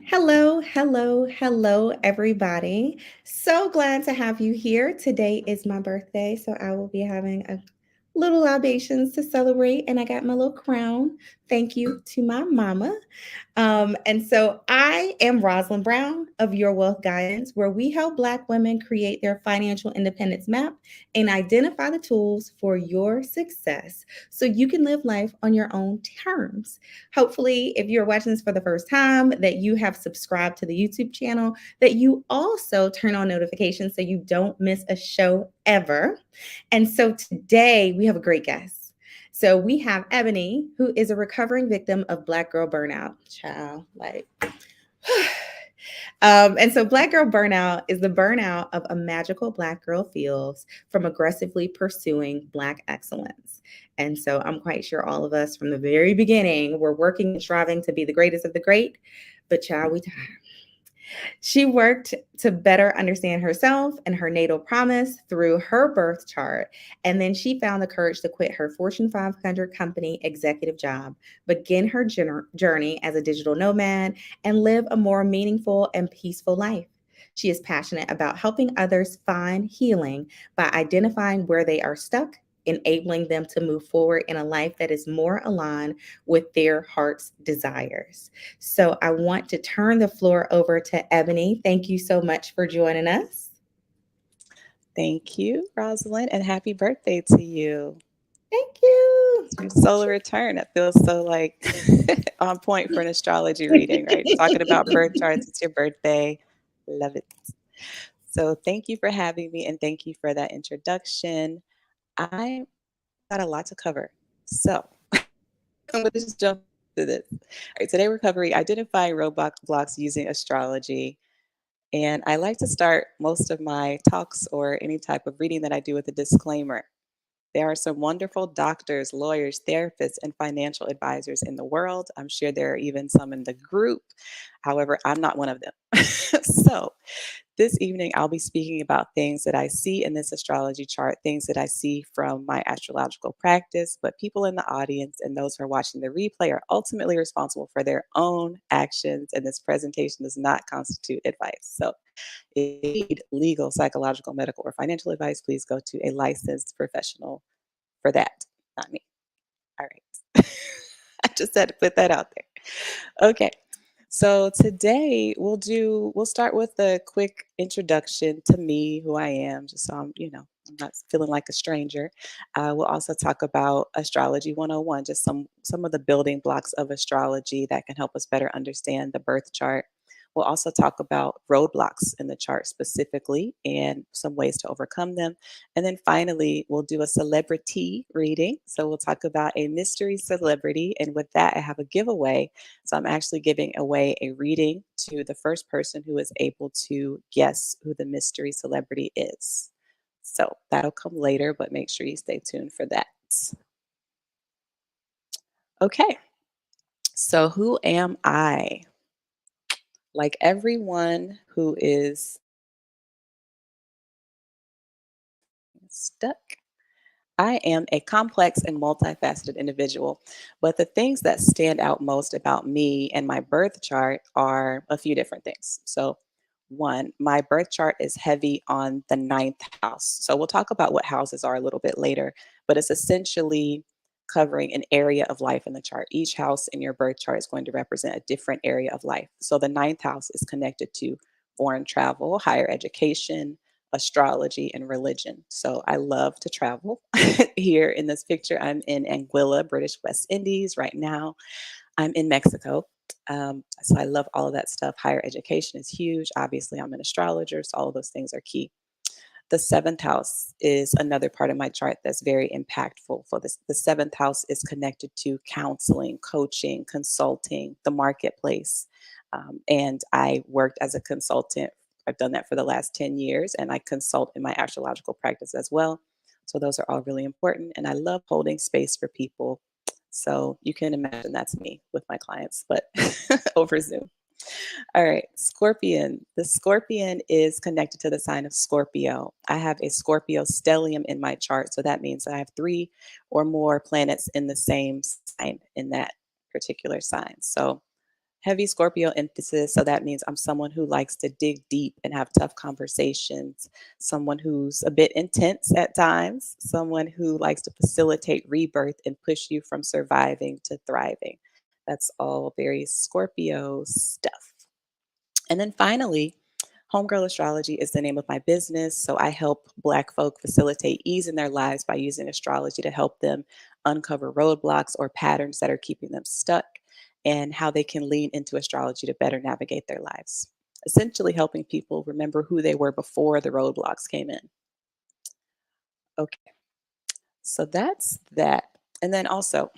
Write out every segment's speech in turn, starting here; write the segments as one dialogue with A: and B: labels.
A: Hello, hello, hello, everybody. So glad to have you here. Today is my birthday, so I will be having a little libations to celebrate, and I got my little crown. Thank you to my mama. And so I am Rosalind Brown of Your Wealth Guidance, where we help Black women create their financial independence map and identify the tools for your success so you can live life on your own terms. Hopefully, if you're watching this for the first time, that you have subscribed to the YouTube channel, that you also turn on notifications so you don't miss a show ever. And so today we have a great guest. So we have Eboni, who is a recovering victim of Black girl burnout. Child, like, and so Black girl burnout is the burnout of a magical Black girl feels from aggressively pursuing Black excellence. And so I'm quite sure all of us from the very beginning were working and striving to be the greatest of the great, but child, we tired. She worked to better understand herself and her natal promise through her birth chart. And then she found the courage to quit her Fortune 500 company executive job, begin her journey as a digital nomad, and live a more meaningful and peaceful life. She is passionate about helping others find healing by identifying where they are stuck, enabling them to move forward in a life that is more aligned with their heart's desires. So I want to turn the floor over to Eboni. Thank you so much for joining us.
B: Thank you, Rosalind, and happy birthday to you.
A: Thank you.
B: It's your solar return. It feels so like on point for an astrology reading, right? Talking about birth charts, it's your birthday. Love it. So, thank you for having me and thank you for that introduction. I got a lot to cover. So, I'm going to just jump to this. All right, today we're covering identifying roadblocks using astrology. And I like to start most of my talks or any type of reading that I do with a disclaimer. There are some wonderful doctors, lawyers, therapists, and financial advisors in the world. I'm sure there are even some in the group. However, I'm not one of them. So, this evening, I'll be speaking about things that I see in this astrology chart, things that I see from my astrological practice. But people in the audience and those who are watching the replay are ultimately responsible for their own actions, and this presentation does not constitute advice. So, if you need legal, psychological, medical, or financial advice, please go to a licensed professional for that, not me. All right. I just had to put that out there. Okay. So today we'll start with a quick introduction to me, who I am, just so I'm not feeling like a stranger. We'll also talk about astrology 101, just some of the building blocks of astrology that can help us better understand the birth chart. We'll also talk about roadblocks in the chart specifically and some ways to overcome them. And then finally, we'll do a celebrity reading. So we'll talk about a mystery celebrity. And with that, I have a giveaway. So I'm actually giving away a reading to the first person who is able to guess who the mystery celebrity is. So that'll come later, but make sure you stay tuned for that. Okay, so who am I? Like everyone who is stuck, I am a complex and multifaceted individual, but the things that stand out most about me and my birth chart are a few different things. So, one, my birth chart is heavy on the ninth house. So, we'll talk about what houses are a little bit later, but it's essentially covering an area of life in the chart. Each house in your birth chart is going to represent a different area of life. So, the ninth house is connected to foreign travel, higher education, astrology, and religion. So I love to travel. Here in this picture, I'm in Anguilla, British West Indies. Right now, I'm in Mexico. So I love all of that stuff. Higher education is huge. Obviously, I'm an astrologer, so all of those things are key. The seventh house is another part of my chart that's very impactful. For this, the seventh house is connected to counseling, coaching, consulting, the marketplace. And I worked as a consultant. I've done that for the last 10 years, and I consult in my astrological practice as well. So those are all really important. And I love holding space for people. So you can imagine that's me with my clients, but over Zoom. All right, Scorpion. The Scorpion is connected to the sign of Scorpio. I have a Scorpio stellium in my chart, so that means I have three or more planets in the same sign in that particular sign. So Heavy Scorpio emphasis. So that means I'm someone who likes to dig deep and have tough conversations, someone who's a bit intense at times, someone who likes to facilitate rebirth and push you from surviving to thriving. That's all very Scorpio stuff. And then finally, Homegirl Astrology is the name of my business. So I help Black folk facilitate ease in their lives by using astrology to help them uncover roadblocks or patterns that are keeping them stuck, and how they can lean into astrology to better navigate their lives. Essentially, helping people remember who they were before the roadblocks came in. Okay, so that's that. And then also,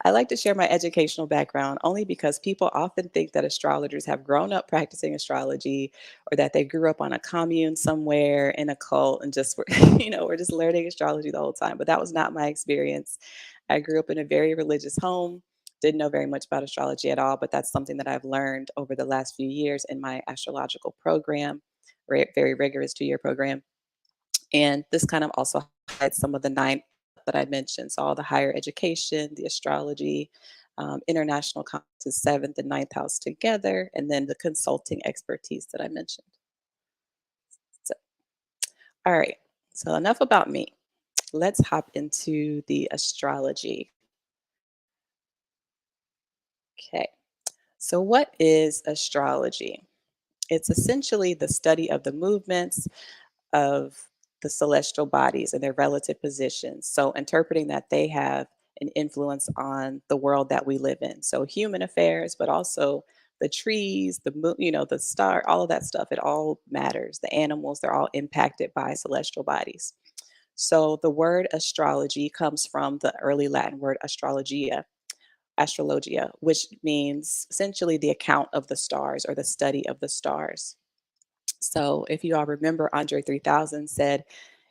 B: I like to share my educational background only because people often think that astrologers have grown up practicing astrology, or that they grew up on a commune somewhere in a cult and just were, we're just learning astrology the whole time. But that was not my experience. I grew up in a very religious home, didn't know very much about astrology at all, but that's something that I've learned over the last few years in my astrological program, very rigorous 2-year program. And this kind of also highlights some of the 9 that I mentioned. So all the higher education, the astrology, international conferences, 7th and 9th house together, and then the consulting expertise that I mentioned. So, all right. So enough about me. Let's hop into the astrology. Okay. So what is astrology? It's essentially the study of the movements of the celestial bodies and their relative positions. So, interpreting that they have an influence on the world that we live in. So, human affairs, but also the trees, the moon, the star, all of that stuff. It all matters. The animals, they're all impacted by celestial bodies. So, the word astrology comes from the early Latin word astrologia, which means essentially the account of the stars or the study of the stars. So, if you all remember, Andre 3000 said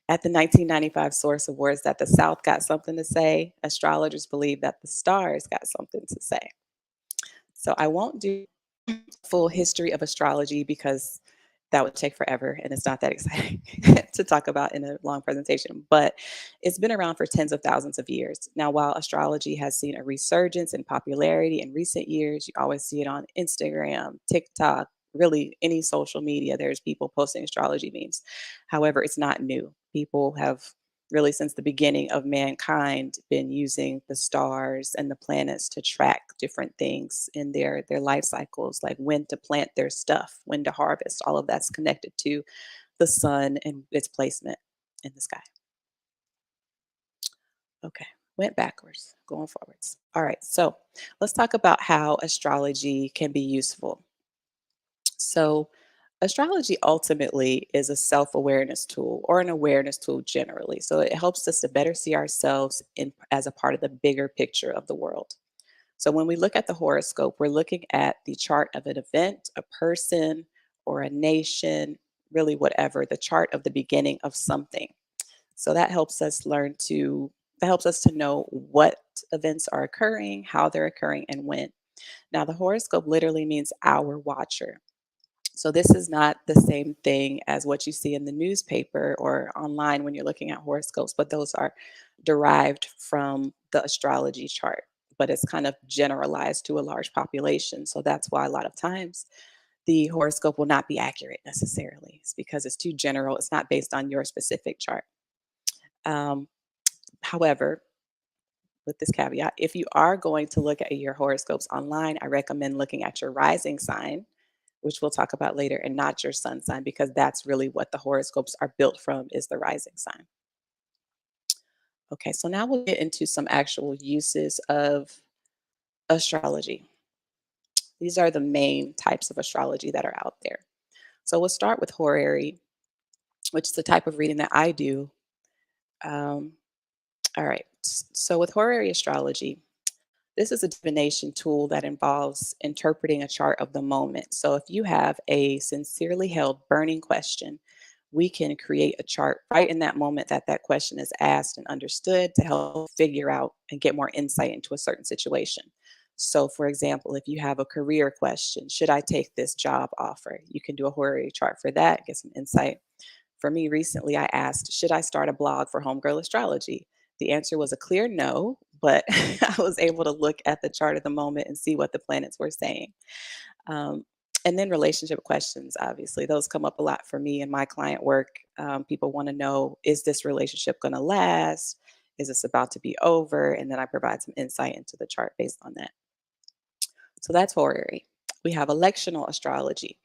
B: at the 1995 Source Awards that the South got something to say. Astrologers believe that the stars got something to say. So, I won't do full history of astrology because that would take forever and it's not that exciting to talk about in a long presentation, but it's been around for tens of thousands of years. Now, while astrology has seen a resurgence in popularity in recent years, you always see it on Instagram, TikTok, really any social media, there's people posting astrology memes. However, it's not new. People have really since the beginning of mankind been using the stars and the planets to track different things in their life cycles, like when to plant their stuff, when to harvest. All of that's connected to the sun and its placement in the sky. Okay, went backwards, going forwards. All right, so let's talk about how astrology can be useful. So, astrology ultimately is a self awareness tool or an awareness tool generally. So, it helps us to better see ourselves as a part of the bigger picture of the world. So, when we look at the horoscope, we're looking at the chart of an event, a person, or a nation, really whatever, the chart of the beginning of something. So, that helps us to know what events are occurring, how they're occurring, and when. Now, the horoscope literally means hour watcher. So this is not the same thing as what you see in the newspaper or online when you're looking at horoscopes, but those are derived from the astrology chart. But it's kind of generalized to a large population. So that's why a lot of times the horoscope will not be accurate necessarily. It's because it's too general. It's not based on your specific chart. Um, However, with this caveat, if you are going to look at your horoscopes online, I recommend looking at your rising sign, which we'll talk about later, and not your sun sign, because that's really what the horoscopes are built from, is the rising sign. Okay, so now we'll get into some actual uses of astrology. These are the main types of astrology that are out there. So we'll start with horary, which is the type of reading that I do. Um, all right, so with horary astrology, this is a divination tool that involves interpreting a chart of the moment. So if you have a sincerely held burning question, we can create a chart right in that moment that that question is asked and understood to help figure out and get more insight into a certain situation. So, for example, if you have a career question, should I take this job offer? You can do a horary chart for that, get some insight. For me recently, I asked, should I start a blog for Homegirl Astrology? The answer was a clear no, but I was able to look at the chart at the moment and see what the planets were saying. Um, and then relationship questions, obviously, those come up a lot for me in my client work. People want to know, is this relationship going to last? Is this about to be over? And then I provide some insight into the chart based on that. So that's horary. We have electional astrology,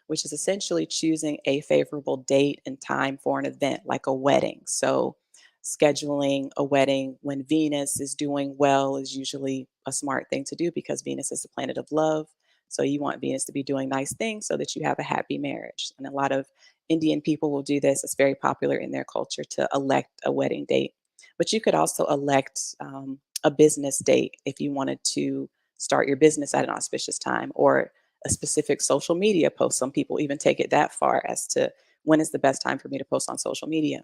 B: which is essentially choosing a favorable date and time for an event like a wedding. So, scheduling a wedding when Venus is doing well is usually a smart thing to do because Venus is the planet of love. So, you want Venus to be doing nice things so that you have a happy marriage. And a lot of Indian people will do this. It's very popular in their culture to elect a wedding date. But you could also elect a business date if you wanted to start your business at an auspicious time, or a specific social media post. Some people even take it that far as to when is the best time for me to post on social media,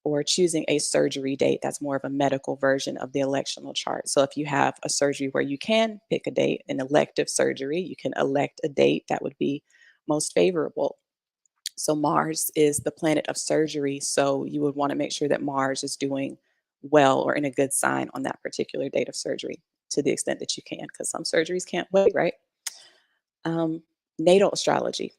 B: or choosing a surgery date. That's more of a medical version of the electional chart. So if you have a surgery where you can pick a date, an elective surgery, you can elect a date that would be most favorable. So Mars is the planet of surgery. So you would want to make sure that Mars is doing well or in a good sign on that particular date of surgery to the extent that you can, because some surgeries can't wait, right? Um, Natal astrology,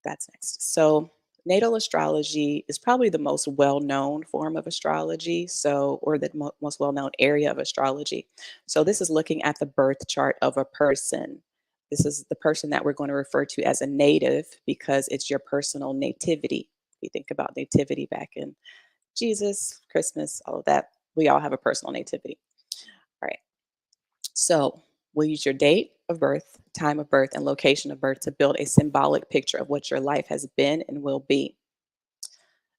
B: that's next. So natal astrology is probably the most well-known form of astrology, so or the most well-known area of astrology. So this is looking at the birth chart of a person. This is the person that we're going to refer to as a native because it's your personal nativity. We think about nativity back in Jesus, Christmas, all of that. We all have a personal nativity. All right. So we'll use your date of birth, time of birth, and location of birth to build a symbolic picture of what your life has been and will be.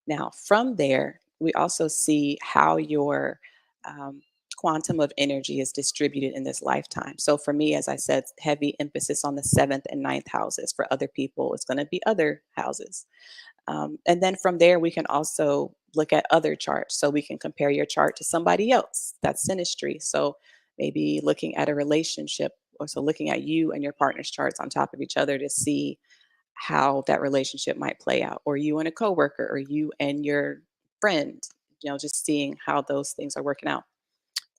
B: Now, from there, we also see how your um, quantum of energy is distributed in this lifetime. So, for me, as I said, heavy emphasis on the seventh and ninth houses. For other people, it's going to be other houses. And then from there, we can also look at other charts. So, we can compare your chart to somebody else. That's synastry. So, maybe looking at a relationship, or so looking at you and your partner's charts on top of each other to see how that relationship might play out, or you and a coworker, or you and your friend, just seeing how those things are working out.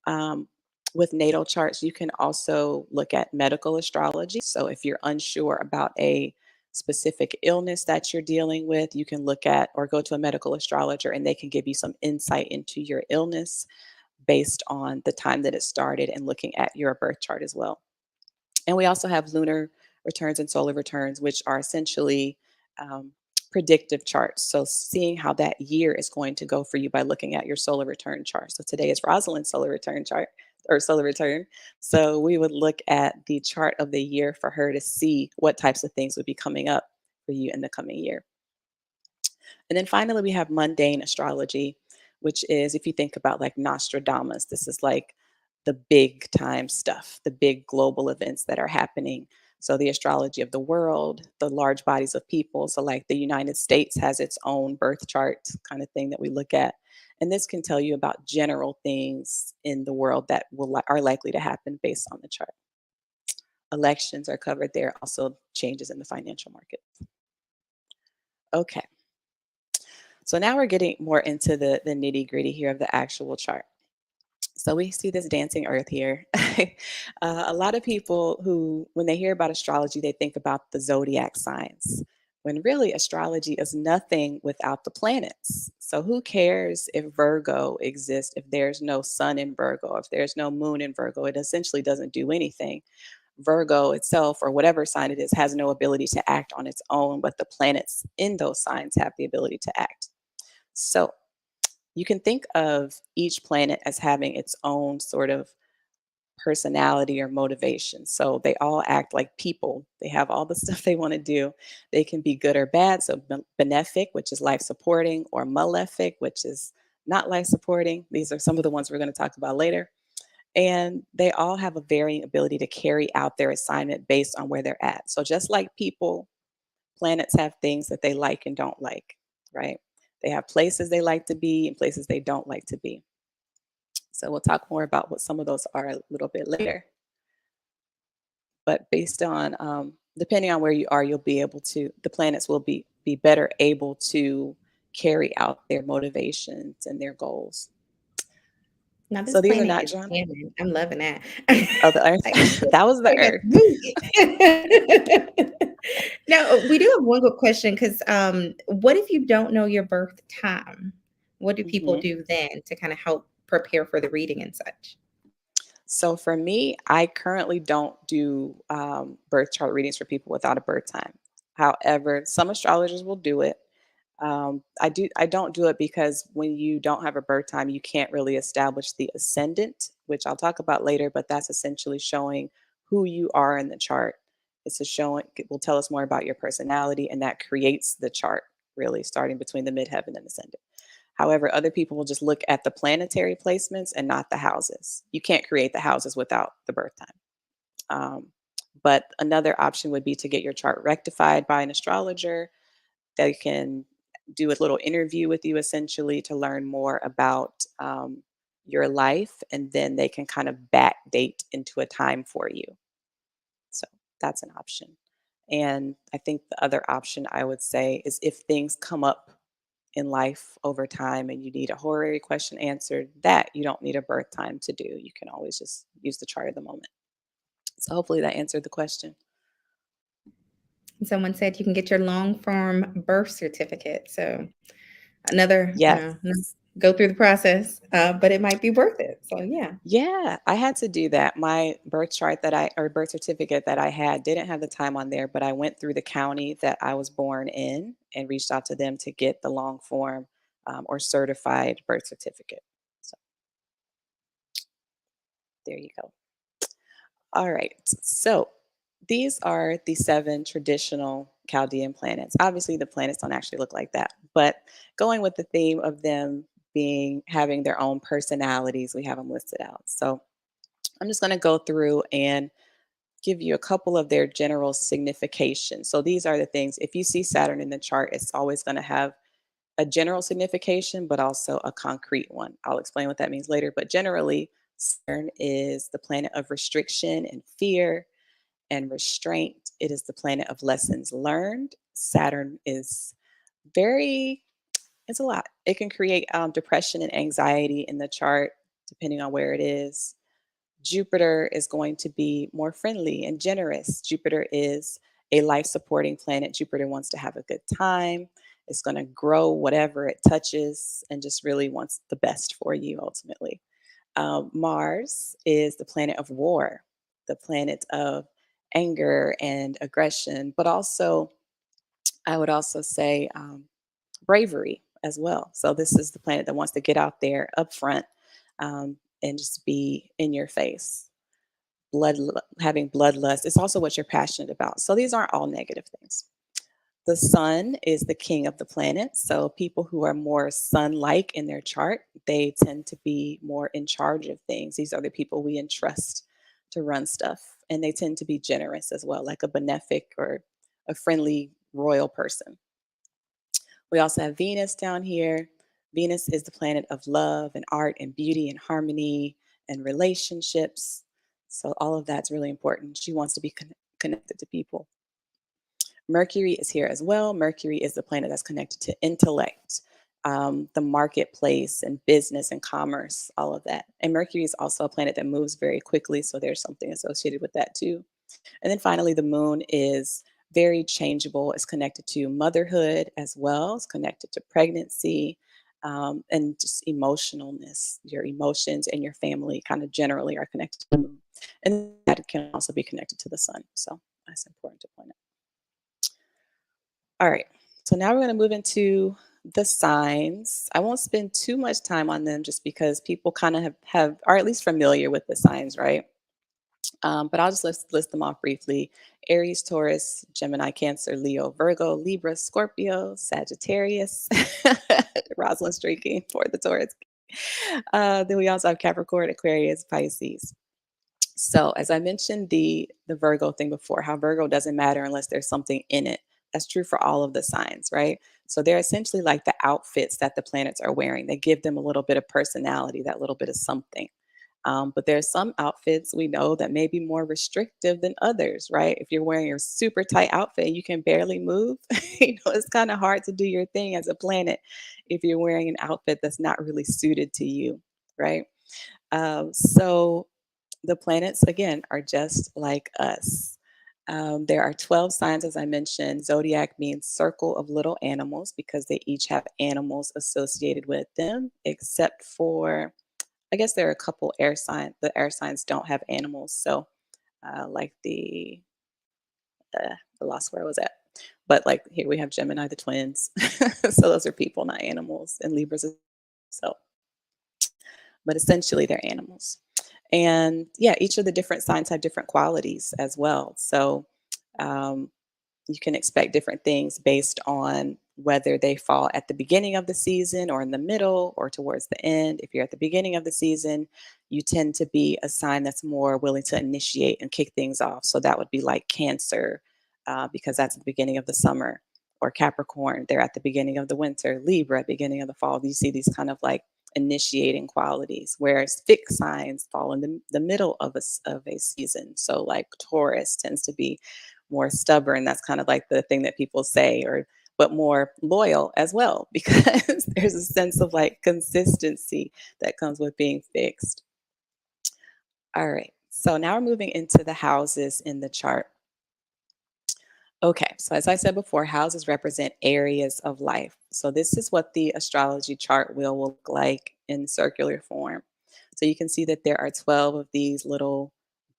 B: Um, with natal charts, you can also look at medical astrology. So if you're unsure about a specific illness that you're dealing with, you can look at or go to a medical astrologer and they can give you some insight into your illness based on the time that it started and looking at your birth chart as well. And we also have lunar returns and solar returns, which are essentially um, predictive charts. So seeing how that year is going to go for you by looking at your solar return chart. So today is Rosalind's solar return chart or solar return. So we would look at the chart of the year for her to see what types of things would be coming up for you in the coming year. And then finally, we have mundane astrology, which is if you think about like Nostradamus, this is like the big time stuff, the big global events that are happening. So, the astrology of the world, the large bodies of people. So, like the United States has its own birth chart kind of thing that we look at. And this can tell you about general things in the world that are likely to happen based on the chart. Elections are covered there, also changes in the financial market. Okay. So now we're getting more into the nitty gritty here of the actual chart. So we see this dancing earth here. A lot of people who, when they hear about astrology, they think about the zodiac signs, when really astrology is nothing without the planets. So who cares if Virgo exists, if there's no sun in Virgo, if there's no moon in Virgo? It essentially doesn't do anything. Virgo itself, or whatever sign it is, has no ability to act on its own, but the planets in those signs have the ability to act. So you can think of each planet as having its own sort of personality or motivation. So they all act like people. They have all the stuff they want to do. They can be good or bad. So benefic, which is life supporting, or malefic, which is not life supporting. These are some of the ones we're going to talk about later. And they all have a varying ability to carry out their assignment based on where they're at. So just like people, planets have things that they like and don't like, right? They have places they like to be and places they don't like to be. So we'll talk more about what some of those are a little bit later. But based on, depending on where you are, you'll be able to, the planets will be better able to carry out their motivations and their goals.
A: Now this
B: So these are
A: planet
B: not
A: is
B: drawn.
A: jamming. I'm loving that.
B: Oh, the Earth.
A: Like, okay,
B: That was the
A: okay, that's
B: Earth.
A: me. Now, we do have one good question because what if you don't know your birth time? What do people
B: Mhm.
A: do then to kind of help prepare for the reading and such?
B: So for me, I currently don't do birth chart readings for people without a birth time. However, some astrologers will do it. I don't do it because when you don't have a birth time, you can't really establish the ascendant, which I'll talk about later. But that's essentially showing who you are in the chart. It's a showing. It will tell us more about your personality, and that creates the chart really, starting between the midheaven and ascendant. However, other people will just look at the planetary placements and not the houses. You can't create the houses without the birth time. Um, but another option would be to get your chart rectified by an astrologer. They can do a little interview with you essentially to learn more about your life, and then they can kind of backdate into a time for you. So that's an option. And I think the other option I would say is if things come up in life over time and you need a horary question answered, that you don't need a birth time to do. You can always just use the chart of the moment. So hopefully that answered the question.
A: Someone said you can get your long form birth certificate. So another,
B: Yes.
A: go through the process, but it might be worth it. So yeah.
B: Yeah, I had to do that. My birth chart that I or birth certificate that I had didn't have the time on there, but I went through the county that I was born in and reached out to them to get the long form or certified birth certificate. So there you go. All right. So these are the seven traditional Chaldean planets. Obviously, the planets don't actually look like that, but going with the theme of them being having their own personalities, we have them listed out. So I'm just going to go through and give you a couple of their general signification. So these are the things. If you see Saturn in the chart, it's always going to have a general signification, but also a concrete one. I'll explain what that means later. But generally, Saturn is the planet of restriction and fear and restraint. It is the planet of lessons learned. Saturn is very, it's a lot. It can create depression and anxiety in the chart, depending on where it is. Jupiter is going to be more friendly and generous. Jupiter is a life supporting planet. Jupiter wants to have a good time. It's going to grow whatever it touches and just really wants the best for you ultimately. Mars is the planet of war, the planet of anger and aggression, but also, I would also say, bravery as well. So, this is the planet that wants to get out there up front and just be in your face. Having bloodlust. It's also what you're passionate about. So, these aren't all negative things. The sun is the king of the planet. So people who are more sun-like in their chart, they tend to be more in charge of things. These are the people we entrust to run stuff. And they tend to be generous as well, like a benefic or a friendly royal person. We also have Venus down here. Venus is the planet of love and art and beauty and harmony and relationships. So all of that's really important. She wants to be connected to people. Mercury is here as well. Mercury is the planet that's connected to intellect, the marketplace, and business and commerce, all of that. And Mercury is also a planet that moves very quickly. So there's something associated with that too. And then finally, the moon is very changeable. It's connected to motherhood as well, it's connected to pregnancy. And just emotionalness, your emotions and your family kind of generally are connected to the moon. And that can also be connected to the sun. So that's important to point out. All right. So now we're going to move into the signs. I won't spend too much time on them just because people kind of have are at least familiar with the signs, right? But I'll just list them off briefly. Aries, Taurus, Gemini, Cancer, Leo, Virgo, Libra, Scorpio, Sagittarius, Rosalind streaking for the Taurus. Then we also have Capricorn, Aquarius, Pisces. So as I mentioned the Virgo thing before, how Virgo doesn't matter unless there's something in it. That's true for all of the signs, right? So they're essentially like the outfits that the planets are wearing. They give them a little bit of personality, that little bit of something. But there's some outfits we know that may be more restrictive than others, right? If you're wearing a super tight outfit and you can barely move, it's kind of hard to do your thing as a planet if you're wearing an outfit that's not really suited to you, right? So the planets, again, are just like us. There are 12 signs, as I mentioned. Zodiac means circle of little animals because they each have animals associated with them, except for, I guess there are a couple air signs. The air signs don't have animals. So, like I lost where I was at. But like here we have Gemini, the twins. So those are people, not animals, and Libras. So, but essentially they're animals. And yeah, each of the different signs have different qualities as well. So um, you can expect different things based on whether they fall at the beginning of the season or in the middle or towards the end. If you're at the beginning of the season, you tend to be a sign that's more willing to initiate and kick things off. So that would be like Cancer, because that's the beginning of the summer, or Capricorn, they're at the beginning of the winter, Libra at the beginning of the fall. You see these kind of like initiating qualities, whereas fixed signs fall in the middle of a season. So like Taurus tends to be more stubborn. That's kind of like the thing that people say, or but more loyal as well, because there's a sense of like consistency that comes with being fixed. All right. So now we're moving into the houses in the chart. Okay, so as I said before, houses represent areas of life. So this is what the astrology chart wheel will look like in circular form. So you can see that there are 12 of these little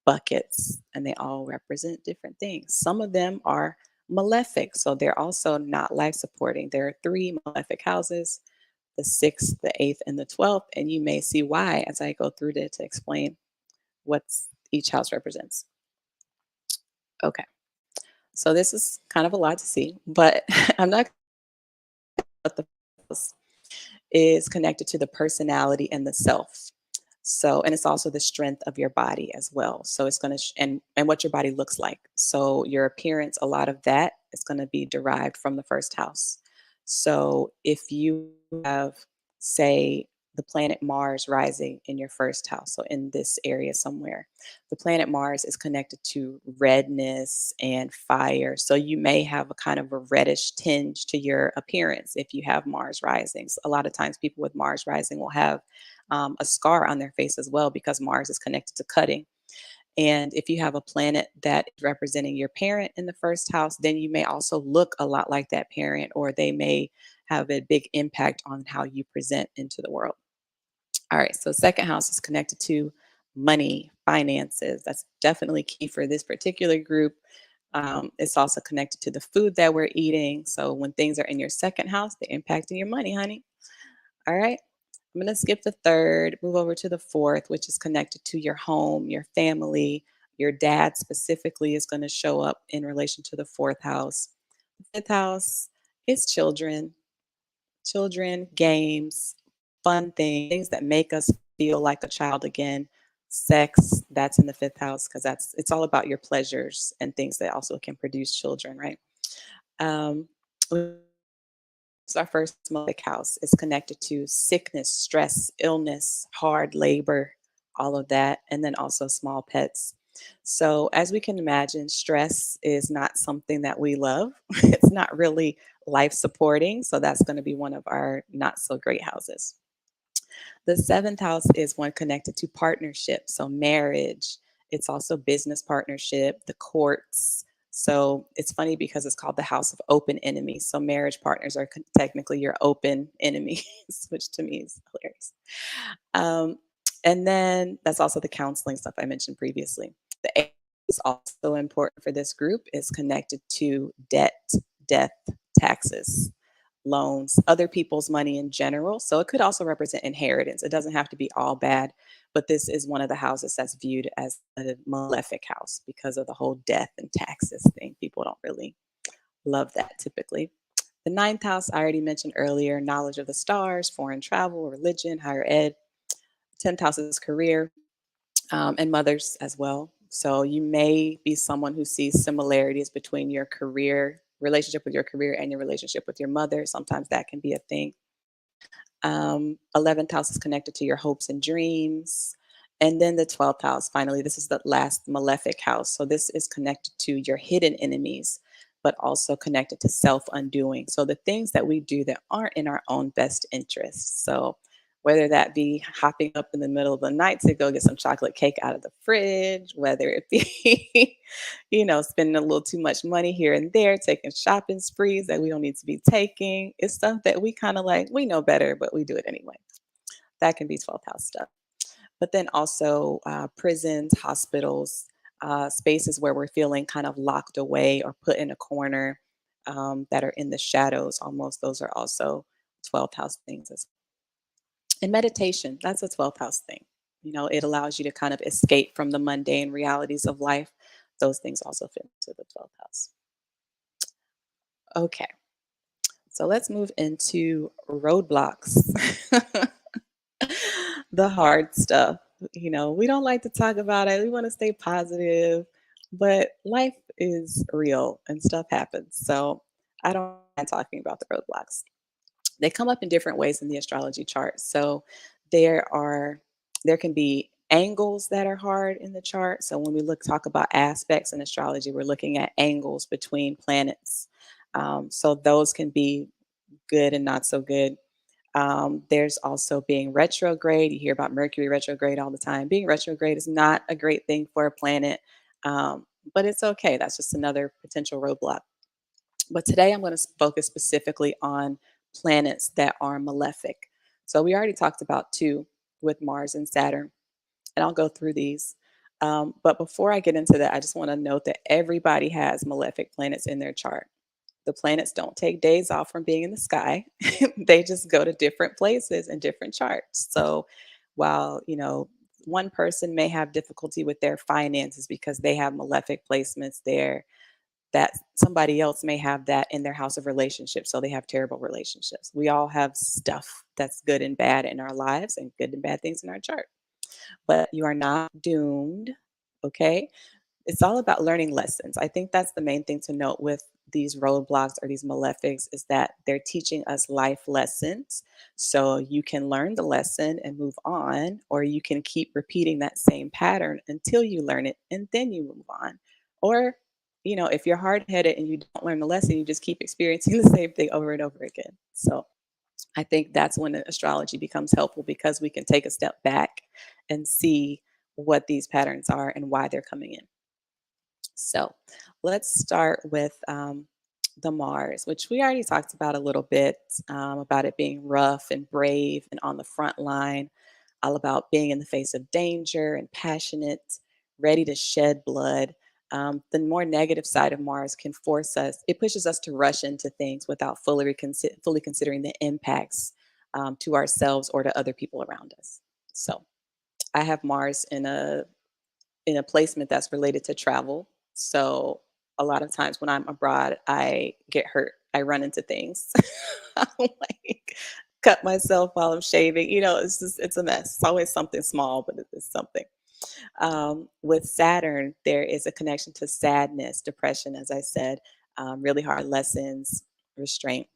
B: buckets, and they all represent different things. Some of them are malefic, so they're also not life supporting. There are three malefic houses: the sixth, the eighth, and the 12th. And you may see why as I go through to explain what each house represents. Okay. So this is kind of a lot to see, but I'm not. But the house is connected to the personality and the self. So, and it's also the strength of your body as well. So it's going to, and what your body looks like. So your appearance, a lot of that is going to be derived from the first house. So if you have, say, the planet Mars rising in your first house, so in this area somewhere, the planet Mars is connected to redness and fire. So you may have a kind of a reddish tinge to your appearance if you have Mars rising. So a lot of times people with Mars rising will have a scar on their face as well, because Mars is connected to cutting. And if you have a planet that is representing your parent in the first house, then you may also look a lot like that parent, or they may have a big impact on how you present into the world. All right, so second house is connected to money, finances. That's definitely key for this particular group. It's also connected to the food that we're eating. So when things are in your second house, they're impacting your money, honey. All right. I'm going to skip the third, move over to the fourth, which is connected to your home, your family. Your dad specifically is going to show up in relation to the fourth house. The fifth house is children, games, fun things that make us feel like a child again. Sex, that's in the fifth house, because it's all about your pleasures and things that also can produce children, right? Um, so our first malefic house is connected to sickness, stress, illness, hard labor, all of that, and then also small pets. So as we can imagine, stress is not something that we love. It's not really life supporting. So that's going to be one of our not so great houses. The seventh house is one connected to partnership, so marriage. It's also business partnership, the courts. So it's funny because it's called the house of open enemies. So marriage partners are technically your open enemies, which to me is hilarious. Um, and then that's also the counseling stuff I mentioned previously. The eighth is also important for this group, is connected to debt, death, taxes, loans, other people's money in general. So it could also represent inheritance. It doesn't have to be all bad, but this is one of the houses that's viewed as a malefic house because of the whole death and taxes thing. People don't really love that typically. The ninth house, I already mentioned earlier: knowledge of the stars, foreign travel, religion, higher ed. 10th house is career, and mothers as well. So you may be someone who sees similarities between your career, relationship with your career, and your relationship with your mother. Sometimes that can be a thing. 11th house is connected to your hopes and dreams. And then the 12th house, finally, this is the last malefic house. So this is connected to your hidden enemies, but also connected to self undoing. So the things that we do that aren't in our own best interests. So whether that be hopping up in the middle of the night to go get some chocolate cake out of the fridge, whether it be, spending a little too much money here and there, taking shopping sprees that we don't need to be taking. It's stuff that we kind of like, we know better, but we do it anyway. That can be 12th house stuff. But then also prisons, hospitals, spaces where we're feeling kind of locked away or put in a corner, that are in the shadows almost. Those are also 12th house things as well. And meditation, that's a 12th house thing. It allows you to kind of escape from the mundane realities of life. Those things also fit into the 12th house. Okay, so let's move into roadblocks. The hard stuff. We don't like to talk about it. We want to stay positive, but life is real and stuff happens. So I don't mind talking about the roadblocks. They come up in different ways in the astrology chart. So there are there can be angles that are hard in the chart. So when we talk about aspects in astrology, we're looking at angles between planets. So those can be good and not so good. There's also being retrograde. You hear about Mercury retrograde all the time. Being retrograde is not a great thing for a planet, but it's okay. That's just another potential roadblock. But today I'm going to focus specifically on planets that are malefic. So we already talked about two with Mars and Saturn, and I'll go through these. But before I get into that, I just want to note that everybody has malefic planets in their chart. The planets don't take days off from being in the sky. They just go to different places and different charts. So while, one person may have difficulty with their finances because they have malefic placements there, that somebody else may have that in their house of relationships. So they have terrible relationships. We all have stuff that's good and bad in our lives and good and bad things in our chart. But you are not doomed. Okay. It's all about learning lessons. I think that's the main thing to note with these roadblocks or these malefics is that they're teaching us life lessons. So you can learn the lesson and move on, or you can keep repeating that same pattern until you learn it and then you move on. Or, if you're hard headed and you don't learn the lesson, you just keep experiencing the same thing over and over again. So I think that's when astrology becomes helpful because we can take a step back and see what these patterns are and why they're coming in. So let's start with the Mars, which we already talked about a little bit, about it being rough and brave and on the front line, all about being in the face of danger and passionate, ready to shed blood. The more negative side of Mars can force us, it pushes us to rush into things without fully considering the impacts to ourselves or to other people around us. So I have Mars in a placement that's related to travel. So a lot of times when I'm abroad, I get hurt. I run into things. I like cut myself while I'm shaving. It's a mess. It's always something small, but it's something. With Saturn, there is a connection to sadness, depression, as I said, really hard lessons, restraint.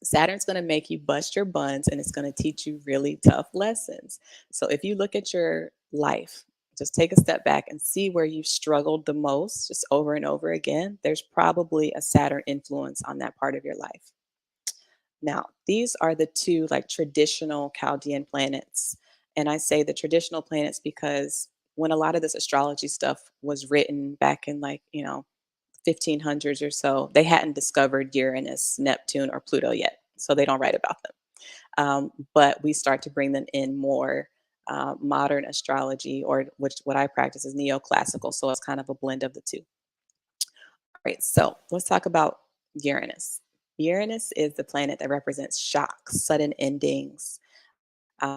B: Saturn's going to make you bust your buns and it's going to teach you really tough lessons. So if you look at your life, just take a step back and see where you've struggled the most, just over and over again. There's probably a Saturn influence on that part of your life. Now, these are the two like traditional Chaldean planets. And I say the traditional planets because when a lot of this astrology stuff was written back in 1500s or so, they hadn't discovered Uranus, Neptune, or Pluto yet. So they don't write about them. But we start to bring them in more modern astrology, or what I practice is neoclassical. So it's kind of a blend of the two. All right, so let's talk about Uranus. Uranus is the planet that represents shocks, sudden endings,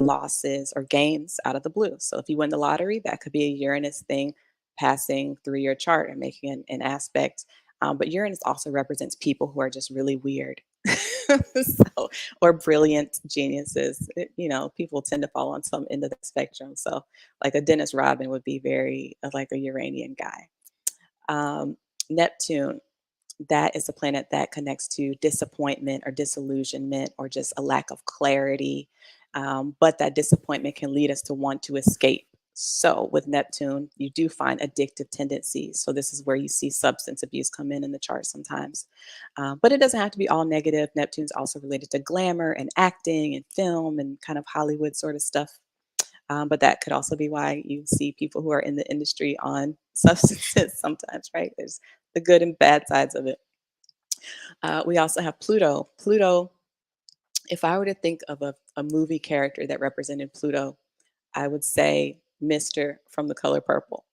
B: losses, or gains out of the blue. So if you win the lottery, that could be a Uranus thing passing through your chart and making an aspect. But Uranus also represents people who are just really weird. Or brilliant geniuses. People tend to fall on some end of the spectrum. So, like a Dennis Rodman would be very like a Uranian guy. Neptune, that is a planet that connects to disappointment or disillusionment or just a lack of clarity. But that disappointment can lead us to want to escape So with Neptune, you do find addictive tendencies. So this is where you see substance abuse come in the chart sometimes. But it doesn't have to be all negative. Neptune's also related to glamour and acting and film and kind of Hollywood sort of stuff. But that could also be why you see people who are in the industry on substances sometimes, right? There's the good and bad sides of it. We also have Pluto. Pluto, if I were to think of a movie character that represented Pluto, I would say Mr. from The Color Purple.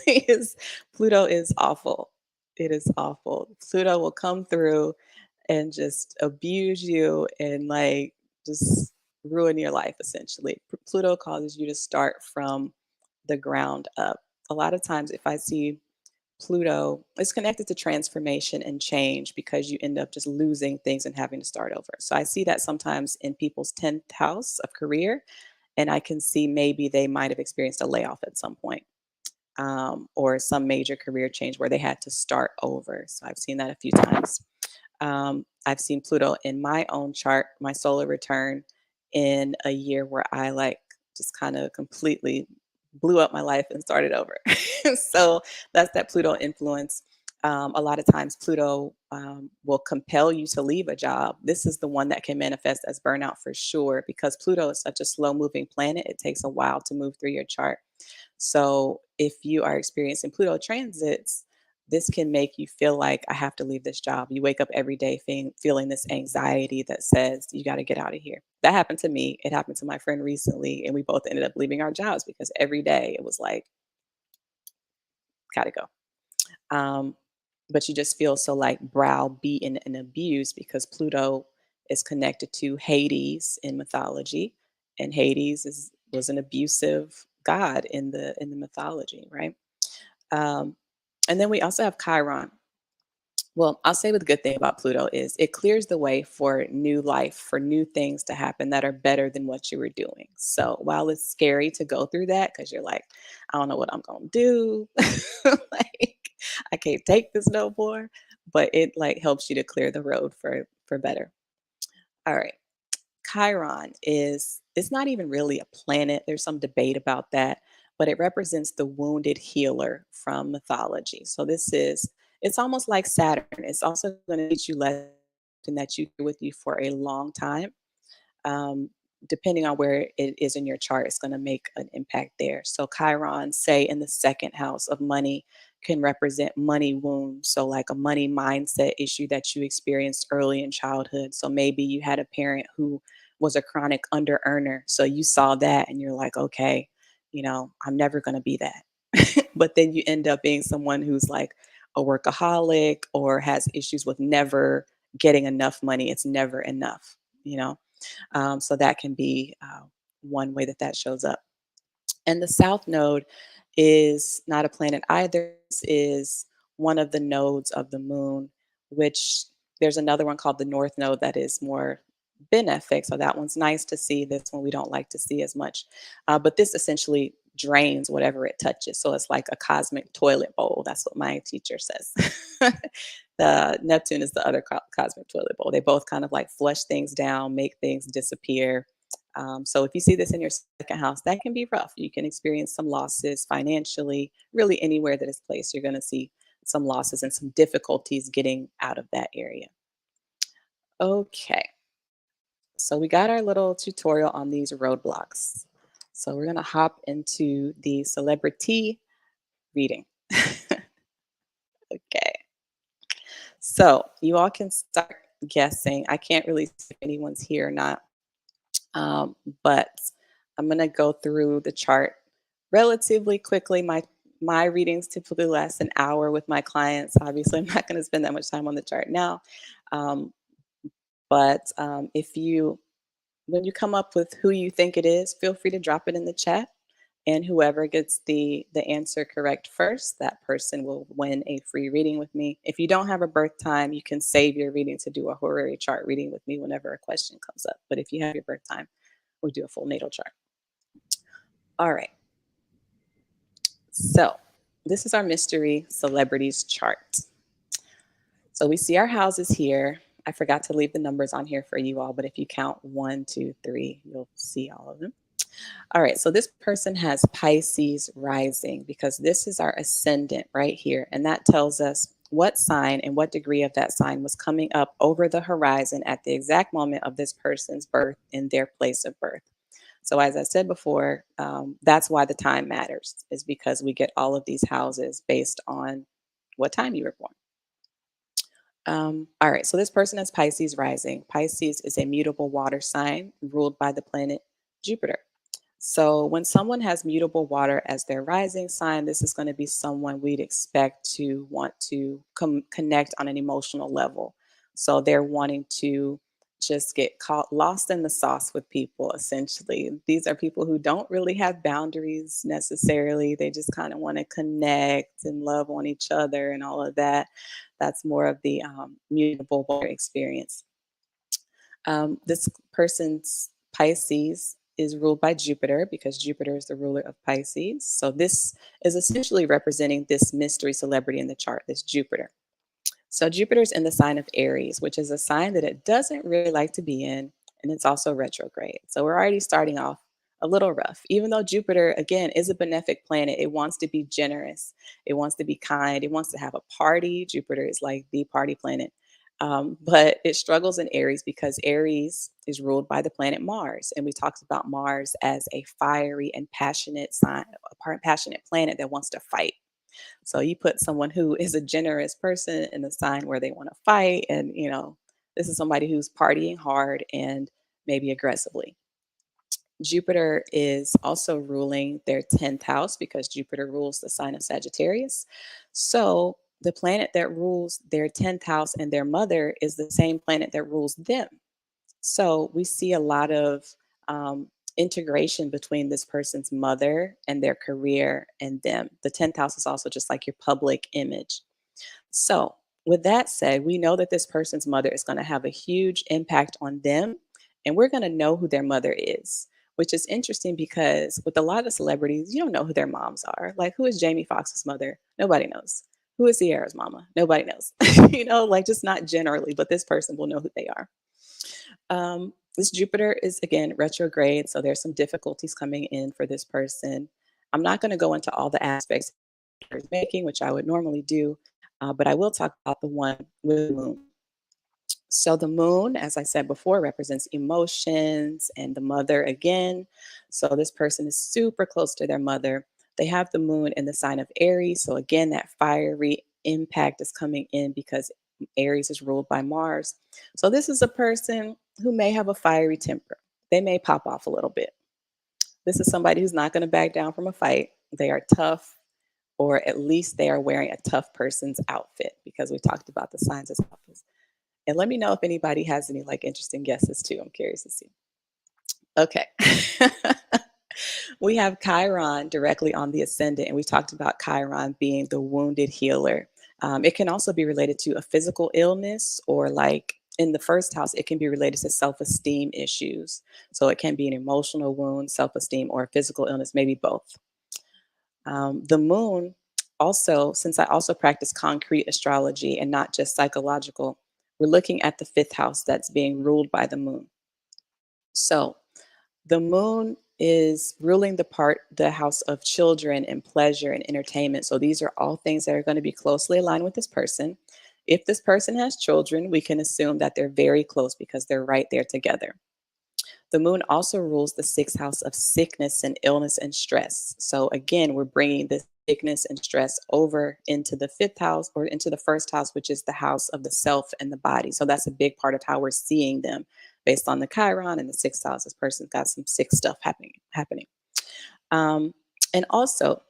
B: Is Pluto is awful. It is awful. Pluto will come through and just abuse you and like just ruin your life essentially. Pluto causes you to start from the ground up. A lot of times if I see Pluto, it's connected to transformation and change because you end up just losing things and having to start over. So I see that sometimes in people's 10th house of career, and I can see maybe they might have experienced a layoff at some point, or some major career change where they had to start over. So I've seen that a few times. I've seen Pluto in my own chart, my solar return, in a year where I like just kind of completely blew up my life and started over. So that's that Pluto influence. A lot of times, Pluto will compel you to leave a job. This is the one that can manifest as burnout for sure because Pluto is such a slow moving planet. It takes a while to move through your chart. So if you are experiencing Pluto transits, this can make you feel like I have to leave this job. You wake up every day feeling this anxiety that says you got to get out of here. That happened to me. It happened to my friend recently, and we both ended up leaving our jobs because every day it was like, got to go. Um, but you just feel so like browbeaten and abused because Pluto is connected to Hades in mythology, and Hades was an abusive god in the mythology, right? Um, and then we also have Chiron. Well, I'll say the good thing about Pluto is it clears the way for new life, for new things to happen that are better than what you were doing. So while it's scary to go through that because you're like, I don't know what I'm going to do, like I can't take this no more, but it like helps you to clear the road for better. All right. Chiron is it's not even really a planet. There's some debate about that, but it represents the wounded healer from mythology. So this is it's almost like Saturn. It's also going to teach you lesson that you with you for a long time. Um, Depending on where it is in your chart, it's going to make an impact there. So Chiron, say in the second house of money, can represent money wounds. So like a money mindset issue that you experienced early in childhood. So maybe you had a parent who was a chronic under earner. So you saw that and you're like, okay, I'm never going to be that. But then you end up being someone who's like a workaholic or has issues with never getting enough money. It's never enough, you know? So that can be one way that that shows up. And the south node is not a planet either. This is one of the nodes of the moon, which there's another one called the north node that is more benefic. So that one's nice to see. This one we don't like to see as much. But this essentially drains whatever it touches. So it's like a cosmic toilet bowl. That's what my teacher says. The Neptune is the other cosmic toilet bowl. They both kind of like flush things down, make things disappear. So if you see this in your second house, that can be rough. You can experience some losses financially, really anywhere that is placed, you're going to see some losses and some difficulties getting out of that area. Okay, so we got our little tutorial on these roadblocks. So we're going to hop into the celebrity reading. Okay, so you all can start guessing. I can't really see if anyone's here or not. But I'm going to go through the chart relatively quickly. My readings typically last an hour with my clients. Obviously, I'm not going to spend that much time on the chart now. Um, but if you, when you come up with who you think it is, feel free to drop it in the chat. And whoever gets the answer correct first, that person will win a free reading with me. If you don't have a birth time, you can save your reading to do a horary chart reading with me whenever a question comes up. But if you have your birth time, we do a full natal chart. All right. So this is our mystery celebrities chart. So we see our houses here. I forgot to leave the numbers on here for you all, but if you count 1, 2, 3, you'll see all of them. All right, so this person has Pisces rising because this is our ascendant right here. And that tells us what sign and what degree of that sign was coming up over the horizon at the exact moment of this person's birth in their place of birth. So, as I said before, that's why the time matters, is because we get all of these houses based on what time you were born. All right, so this person has Pisces rising. Pisces is a mutable water sign ruled by the planet Jupiter. So, when someone has mutable water as their rising sign, this is going to be someone we'd expect to want to connect on an emotional level. So, they're wanting to just get caught lost in the sauce with people, essentially. These are people who don't really have boundaries necessarily. They just kind of want to connect and love on each other and all of that. That's more of the mutable water experience. This person's Pisces is ruled by Jupiter because Jupiter is the ruler of Pisces. So this is essentially representing this mystery celebrity in the chart, this Jupiter. So Jupiter's in the sign of Aries, which is a sign that it doesn't really like to be in, and it's also retrograde. So we're already starting off a little rough. Even though Jupiter, again, is a benefic planet, it wants to be generous, it wants to be kind, it wants to have a party. Jupiter is like the party planet. But it struggles in Aries because Aries is ruled by the planet Mars. And we talked about Mars as a fiery and passionate sign, a passionate planet that wants to fight. So you put someone who is a generous person in a sign where they want to fight, and this is somebody who's partying hard and maybe aggressively. Jupiter is also ruling their 10th house because Jupiter rules the sign of Sagittarius. So the planet that rules their 10th house and their mother is the same planet that rules them. So we see a lot of integration between this person's mother and their career and them. The 10th house is also just like your public image. So, with that said, we know that this person's mother is going to have a huge impact on them, and we're going to know who their mother is, which is interesting because with a lot of celebrities, you don't know who their moms are. Like, who is Jamie Foxx's mother? Nobody knows. Who is Sierra's mama? Nobody knows. Like just not generally, but this person will know who they are. This Jupiter is again retrograde, so there's some difficulties coming in for this person. I'm not going to go into all the aspects is making, which I would normally do, but I will talk about the one with the moon. So the moon, as I said before, represents emotions and the mother again. So this person is super close to their mother. They have the moon in the sign of Aries. So again, that fiery impact is coming in because Aries is ruled by Mars. So this is a person who may have a fiery temper. They may pop off a little bit. This is somebody who's not going to back down from a fight. They are tough, or at least they are wearing a tough person's outfit because we talked about the signs as outfits. And let me know if anybody has any like interesting guesses too. I'm curious to see. Okay. We have Chiron directly on the ascendant, and we talked about Chiron being the wounded healer. It can also be related to a physical illness, or like in the first house, it can be related to self esteem issues. So it can be an emotional wound, self esteem, or a physical illness, maybe both. The moon also, since I also practice concrete astrology and not just psychological, we're looking at the fifth house that's being ruled by the moon. So the moon is ruling the house of children and pleasure and entertainment. So these are all things that are going to be closely aligned with this person. If this person has children, we can assume that they're very close because they're right there together. The moon also rules the sixth house of sickness and illness and stress. So again, we're bringing the sickness and stress over into the fifth house or into the first house, which is the house of the self and the body. So that's a big part of how we're seeing them based on the Chiron and the sixth house. This person's got some sick stuff happening. Um, and also,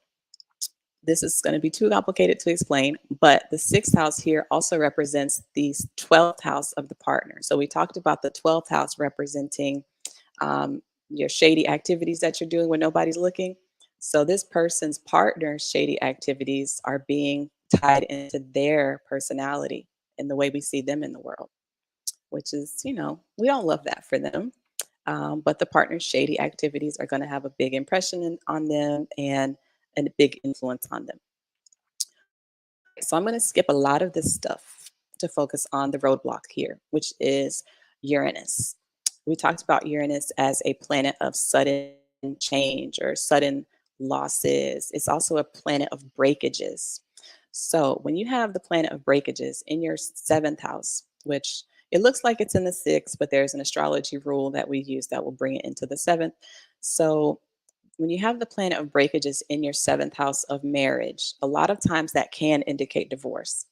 B: this is going to be too complicated to explain, but the sixth house here also represents the 12th house of the partner. So we talked about the 12th house representing your shady activities that you're doing when nobody's looking. So this person's partner's shady activities are being tied into their personality and the way we see them in the world, which is, we don't love that for them. But the partner's shady activities are going to have a big impression on them and a big influence on them. So I'm going to skip a lot of this stuff to focus on the roadblock here, which is Uranus. We talked about Uranus as a planet of sudden change or sudden losses. It's also a planet of breakages. So when you have the planet of breakages in your seventh house, which it looks like it's in the sixth, but there's an astrology rule that we use that will bring it into the seventh. So when you have the planet of breakages in your seventh house of marriage, a lot of times that can indicate divorce.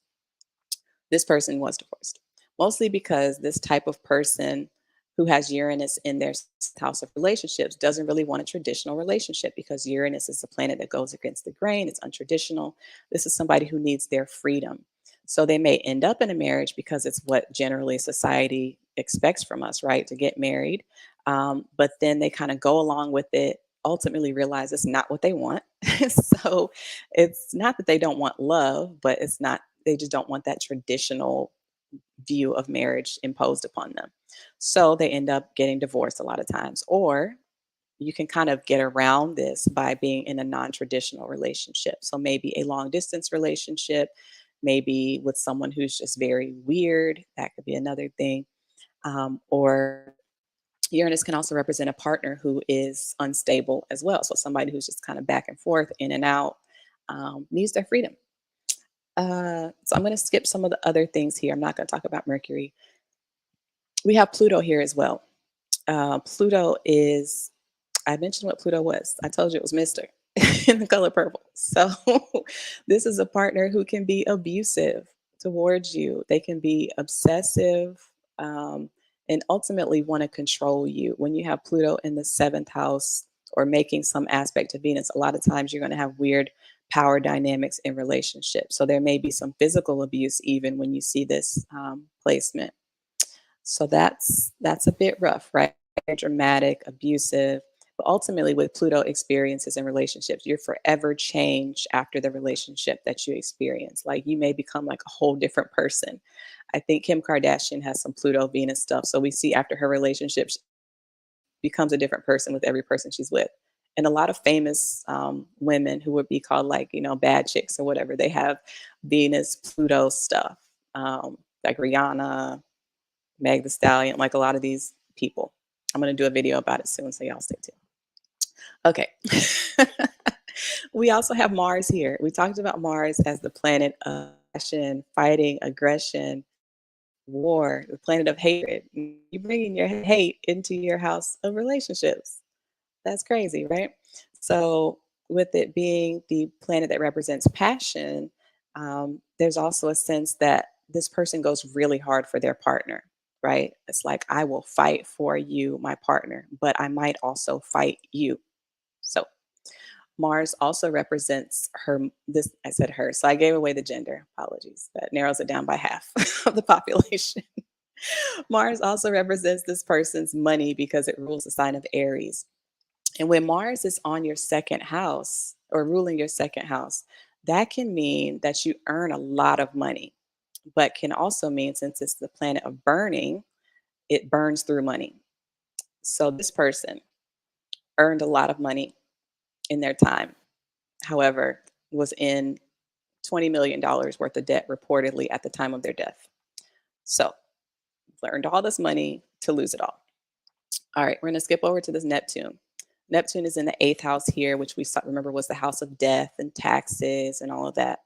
B: This person was divorced, mostly because this type of person who has Uranus in their house of relationships doesn't really want a traditional relationship because Uranus is a planet that goes against the grain, it's untraditional. This is somebody who needs their freedom. So they may end up in a marriage because it's what generally society expects from us, right? To get married. But then they kind of go along with it, ultimately realize it's not what they want. So it's not that they don't want love, but it's not, they just don't want that traditional view of marriage imposed upon them. So they end up getting divorced a lot of times. Or you can kind of get around this by being in a non traditional relationship. So maybe a long distance relationship, maybe with someone who's just very weird. That could be another thing. Or Uranus can also represent a partner who is unstable as well. So somebody who's just kind of back and forth, in and out, needs their freedom. So I'm going to skip some of the other things here. I'm not going to talk about Mercury. We have Pluto here as well. Pluto is, I mentioned what Pluto was. I told you it was Mr. in the color purple. So this is a partner who can be abusive towards you. They can be obsessive and ultimately want to control you. When you have Pluto in the seventh house or making some aspect to Venus, a lot of times you're going to have weird power dynamics in relationships. So there may be some physical abuse even when you see this placement. So that's a bit rough, right? Dramatic, abusive. But ultimately, with Pluto experiences in relationships, you're forever changed after the relationship that you experience. Like you may become like a whole different person. I think Kim Kardashian has some Pluto Venus stuff. So we see after her relationship, she becomes a different person with every person she's with. And a lot of famous women who would be called like, bad chicks or whatever, they have Venus, Pluto stuff, like Rihanna, Meg the Stallion, like a lot of these people. I'm going to do a video about it soon, so y'all stay tuned. Okay. We also have Mars here. We talked about Mars as the planet of passion, fighting, aggression, war, the planet of hatred. You bringing your hate into your house of relationships. That's crazy, right? So, with it being the planet that represents passion, there's also a sense that this person goes really hard for their partner, right? It's like, I will fight for you, my partner, but I might also fight you. So, Mars also represents her. This, I said her, so I gave away the gender. Apologies. That narrows it down by half of the population. Mars also represents this person's money because it rules the sign of Aries. And when Mars is on your second house or ruling your second house, that can mean that you earn a lot of money, but can also mean, since it's the planet of burning, it burns through money. So this person earned a lot of money in their time, however, was in $20 million worth of debt reportedly at the time of their death. So earned all this money to lose it all. All right, we're going to skip over to this Neptune. Neptune is in the eighth house here, which we remember was the house of death and taxes and all of that.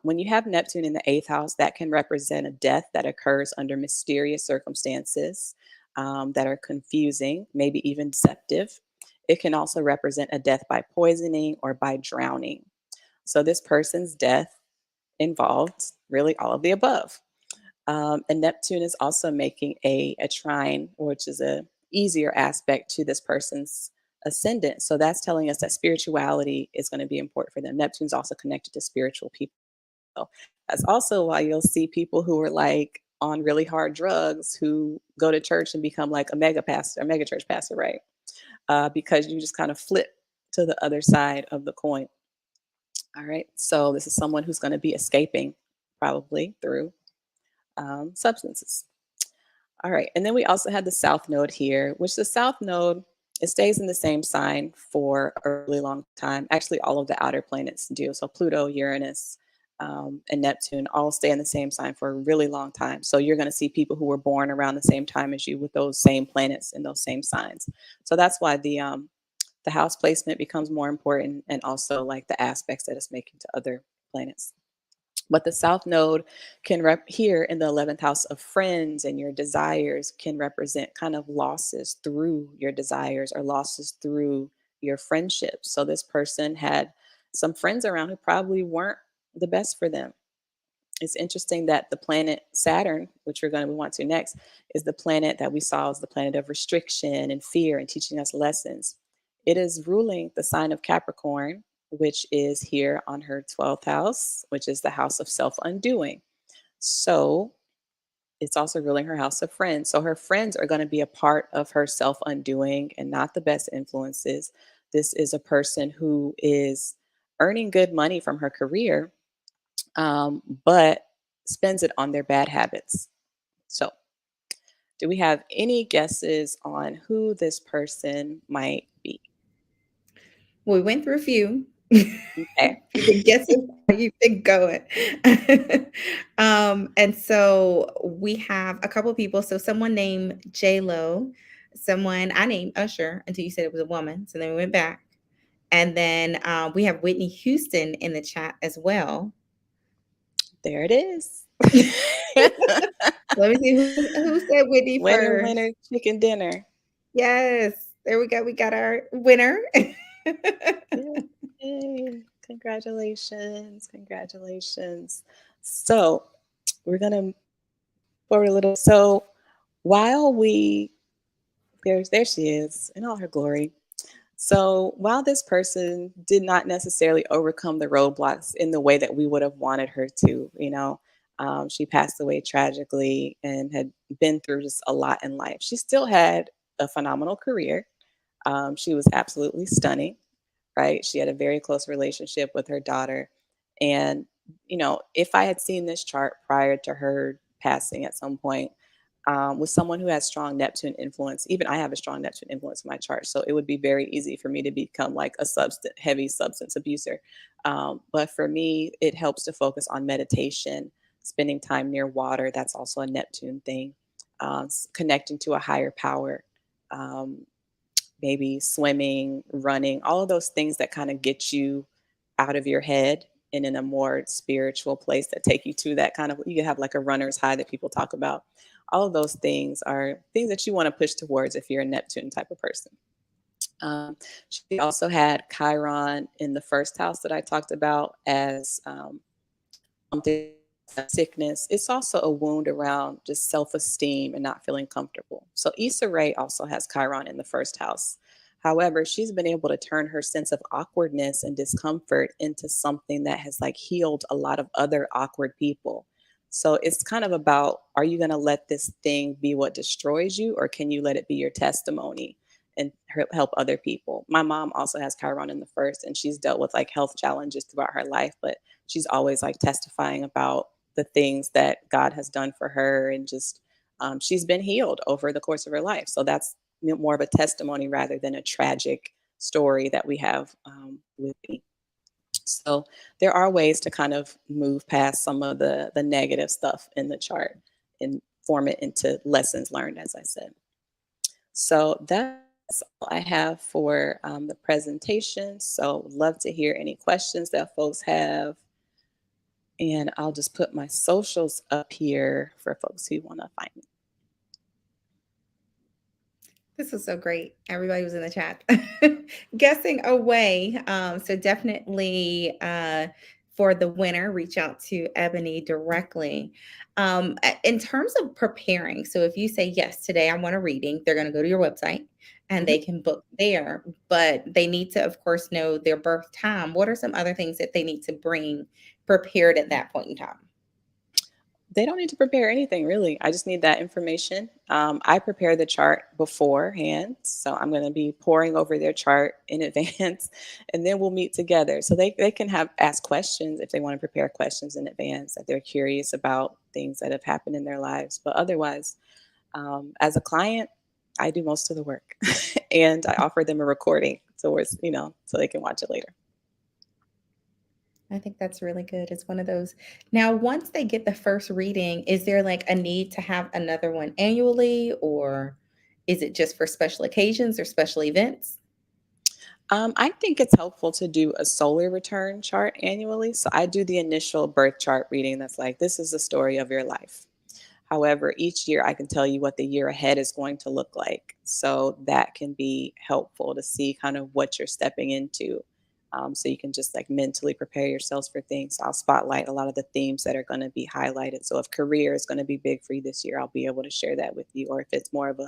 B: When you have Neptune in the eighth house, that can represent a death that occurs under mysterious circumstances that are confusing, maybe even deceptive. It can also represent a death by poisoning or by drowning. So this person's death involved really all of the above. And Neptune is also making a trine, which is a easier aspect to this person's ascendant. So that's telling us that spirituality is going to be important for them. Neptune's also connected to spiritual people. That's also why you'll see people who are like on really hard drugs who go to church and become like a mega pastor, a mega church pastor, right? Because you just kind of flip to the other side of the coin. All right. So this is someone who's going to be escaping probably through substances. All right. And then we also had the South Node here, which the South Node, it stays in the same sign for a really long time. Actually, all of the outer planets do. So Pluto, Uranus, and Neptune all stay in the same sign for a really long time. So you're going to see people who were born around the same time as you with those same planets and those same signs. So that's why the The house placement becomes more important, and also like the aspects that it's making to other planets. But the South Node can here in the 11th house of friends and your desires can represent kind of losses through your desires or losses through your friendships. So this person had some friends around who probably weren't the best for them. It's interesting that the planet Saturn, which we're going to move on to next, is the planet that we saw as the planet of restriction and fear and teaching us lessons. It is ruling the sign of Capricorn, which is here on her 12th house, which is the house of self undoing. So it's also ruling her house of friends. So her friends are going to be a part of her self undoing and not the best influences. This is a person who is earning good money from her career, but spends it on their bad habits. So, do we have any guesses on who this person might be?
A: Well, we went through a few.
B: Okay,
A: The guesses you've been going. And so we have a couple people. So someone named J Lo, someone I named Usher until you said it was a woman. So then we went back. And then we have Whitney Houston in the chat as well.
B: there it is.
A: Let me see who said Whitney
B: Winner,
A: first.
B: winner, chicken dinner.
A: Yes, there we go. We got our winner.
B: Yay. Congratulations. Congratulations. So, we're going to forward a little. So, while there she is in all her glory. So while this person did not necessarily overcome the roadblocks in the way that we would have wanted her to, she passed away tragically and had been through just a lot in life. She still had a phenomenal career. She was absolutely stunning, right? She had a very close relationship with her daughter. And, if I had seen this chart prior to her passing at some point, with someone who has strong Neptune influence, even I have a strong Neptune influence in my chart. So it would be very easy for me to become like a heavy substance abuser. But for me, it helps to focus on meditation, spending time near water. That's also a Neptune thing. Connecting to a higher power. Um, Maybe swimming, running, all of those things that kind of get you out of your head and in a more spiritual place that take you to that kind of, you can have like a runner's high that people talk about. All of those things are things that you want to push towards if you're a Neptune type of person. She also had Chiron in the first house that I talked about as something sickness. It's also a wound around just self-esteem and not feeling comfortable. So Issa Rae also has Chiron in the first house. However, she's been able to turn her sense of awkwardness and discomfort into something that has like healed a lot of other awkward people. So it's kind of about, are you going to let this thing be what destroys you, or can you let it be your testimony and help other people? My mom also has Chiron in the first, and she's dealt with like health challenges throughout her life, but she's always like testifying about the things that God has done for her, and just she's been healed over the course of her life. So that's more of a testimony rather than a tragic story that we have with me. So there are ways to kind of move past some of the negative stuff in the chart and form it into lessons learned, as I said. So that's all I have for the presentation. So love to hear any questions that folks have. And I'll just put my socials up here for folks who want to find me.
A: This was so great. Everybody was in the chat guessing away. So definitely for the winner, reach out to Ebony directly. In terms of preparing, so if you say, yes, today I want a reading, they're going to go to your website and
B: Mhm.
A: they can book there. But they need to, of course, know their birth time. What are some other things that they need to bring prepared at that point in time?
B: They don't need to prepare anything really. I just need that information. I prepare the chart beforehand. So I'm going to be poring over their chart in advance, and then we'll meet together. So they can ask questions if they want to prepare questions in advance, if they're curious about things that have happened in their lives. But otherwise, as a client, I do most of the work and I offer them a recording towards, so they can watch it later.
A: I think that's really good. It's one of those. Now, once they get the first reading, is there like a need to have another one annually, or is it just for special occasions or special events?
B: I think it's helpful to do a solar return chart annually. So I do the initial birth chart reading that's like, this is the story of your life. However, each year I can tell you what the year ahead is going to look like. So that can be helpful to see kind of what you're stepping into. So you can just like mentally prepare yourselves for things. So I'll spotlight a lot of the themes that are going to be highlighted. So if career is going to be big for you this year, I'll be able to share that with you. Or if it's more of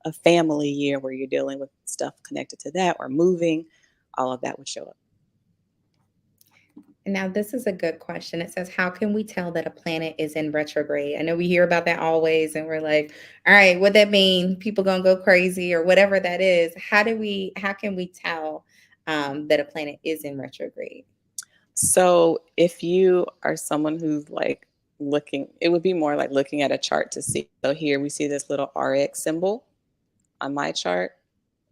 B: a family year where you're dealing with stuff connected to that or moving, all of that would show up.
A: And now this is a good question. It says, how can we tell that a planet is in retrograde? I know we hear about that always, and we're like, all right, what that mean? People gonna go crazy or whatever that is. How can we tell that a planet is in retrograde?
B: So if you are someone who's like looking, it would be more like looking at a chart to see. So here we see this little RX symbol on my chart.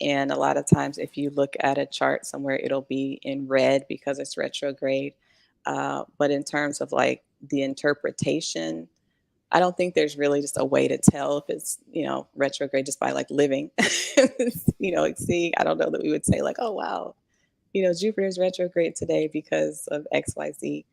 B: And a lot of times, if you look at a chart somewhere, it'll be in red because it's retrograde. But in terms of like the interpretation, I don't think there's really just a way to tell if it's, retrograde just by like living, seeing. I don't know that we would say like, oh, wow, Jupiter's retrograde today because of XYZ.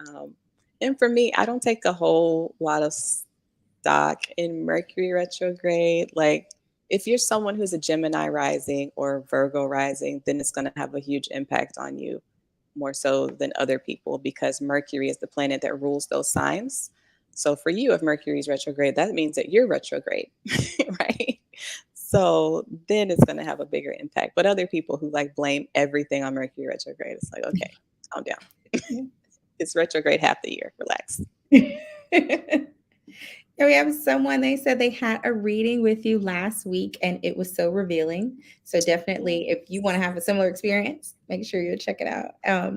B: Um, and for me, I don't take a whole lot of stock in Mercury retrograde. Like, if you're someone who's a Gemini rising or Virgo rising, then it's going to have a huge impact on you more so than other people because Mercury is the planet that rules those signs. So for you, if Mercury is retrograde, that means that you're retrograde, right? So then it's going to have a bigger impact. But other people who like blame everything on Mercury retrograde, it's like, okay, calm down. It's retrograde half the year. Relax.
A: And we have someone, they said they had a reading with you last week and it was so revealing. So definitely, if you want to have a similar experience, make sure you check it out.